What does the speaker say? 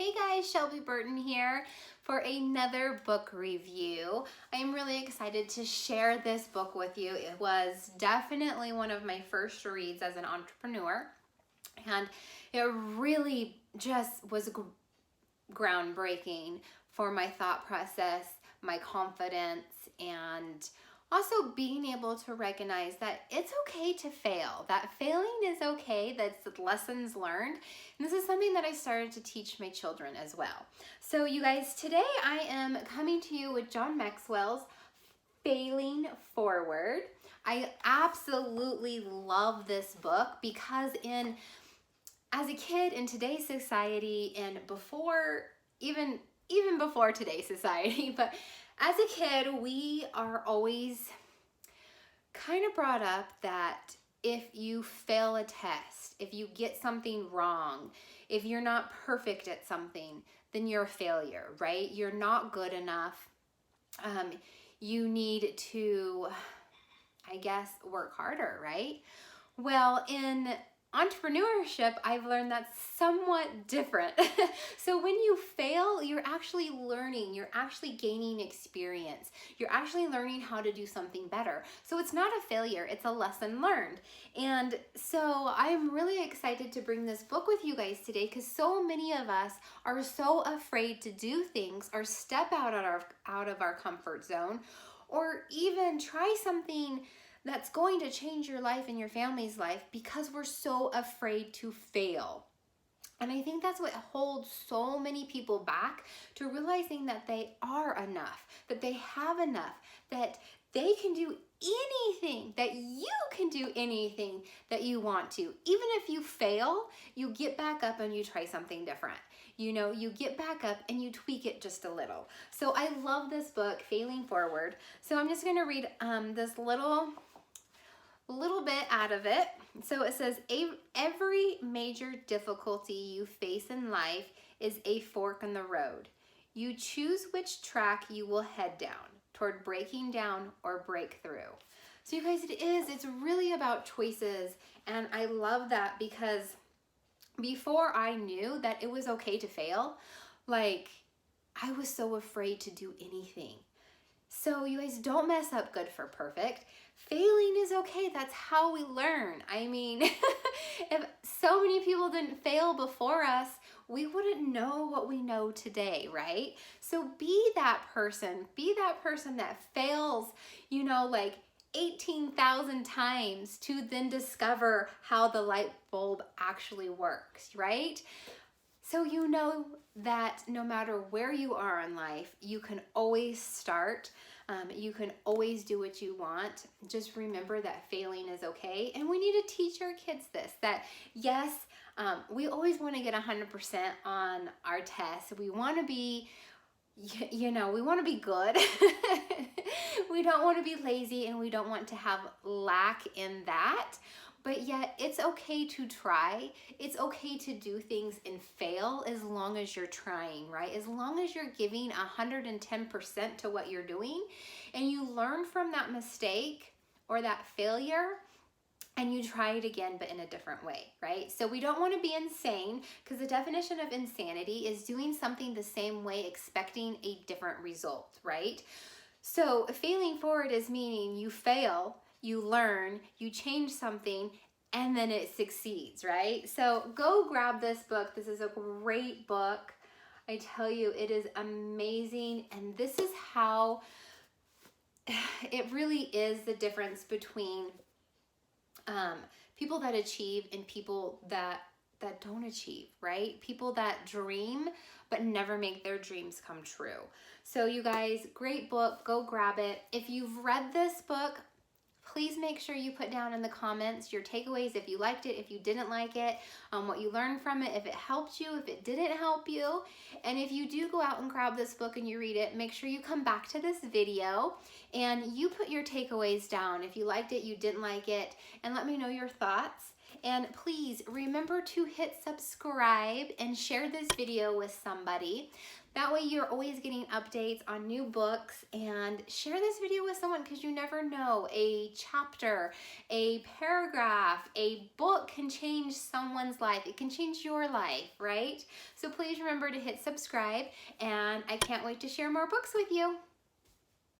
Hey guys, Shelby Burton here for another book review. I am really excited to share this book with you. It was definitely one of my first reads as an entrepreneur, and it really just was groundbreaking for my thought process, my confidence, and also being able to recognize that it's okay to fail, that failing is okay, that's lessons learned. And this is something that I started to teach my children as well. So you guys, today I am coming to you with John Maxwell's Failing Forward. I absolutely love this book because as a kid in today's society, and before even before today's society, but as a kid, we are always kind of brought up that if you fail a test, if you get something wrong, if you're not perfect at something, then you're a failure, right? You're not good enough. You need to, I guess, work harder, right? Well, in entrepreneurship, I've learned that's somewhat different. So when you fail, you're actually learning, you're actually gaining experience, you're actually learning how to do something better. So it's not a failure, it's a lesson learned. And so I'm really excited to bring this book with you guys today because so many of us are so afraid to do things or step out of our comfort zone, or even try something that's going to change your life and your family's life because we're so afraid to fail. And I think that's what holds so many people back to realizing that they are enough, that they have enough, that they can do anything, that you can do anything that you want to. Even if you fail, you get back up and you try something different. You know, you get back up and you tweak it just a little. So I love this book, Failing Forward. So I'm just going to read this little bit out of it. So it says, every major difficulty you face in life is a fork in the road. You choose which track you will head down, toward breaking down or breakthrough. So you guys, it's really about choices. And I love that because before I knew that it was okay to fail, like I was so afraid to do anything. So you guys, don't mess up good for perfect. Failing is okay. That's how we learn. I mean, if so many people didn't fail before us, we wouldn't know what we know today, right? So be that person that fails, you know, like 18,000 times to then discover how the light bulb actually works, right? So you know that no matter where you are in life, you can always start. You can always do what you want. Just remember that failing is okay. And we need to teach our kids this, that yes, we always want to get 100% on our tests. We want to be, we want to be good. We don't want to be lazy, and we don't want to have lack in that. But yet it's okay to try. It's okay to do things and fail as long as you're trying, right? As long as you're giving 110% to what you're doing and you learn from that mistake or that failure and you try it again, but in a different way, right? So we don't want to be insane, because the definition of insanity is doing something the same way expecting a different result, right? So failing forward is meaning you fail, you learn, you change something, and then it succeeds, right? So go grab this book. This is a great book. I tell you, it is amazing. And this is how it really is the difference between people that achieve and people that don't achieve, right? People that dream but never make their dreams come true. So you guys, great book. Go grab it. If you've read this book, please make sure you put down in the comments your takeaways, if you liked it, if you didn't like it, what you learned from it, if it helped you, if it didn't help you. And if you do go out and grab this book and you read it, make sure you come back to this video and you put your takeaways down. If you liked it, you didn't like it, and let me know your thoughts. And please remember to hit subscribe and share this video with somebody. That way you're always getting updates on new books, and share this video with someone because you never know. A chapter, a paragraph, a book can change someone's life. It can change your life, right? So please remember to hit subscribe, and I can't wait to share more books with you.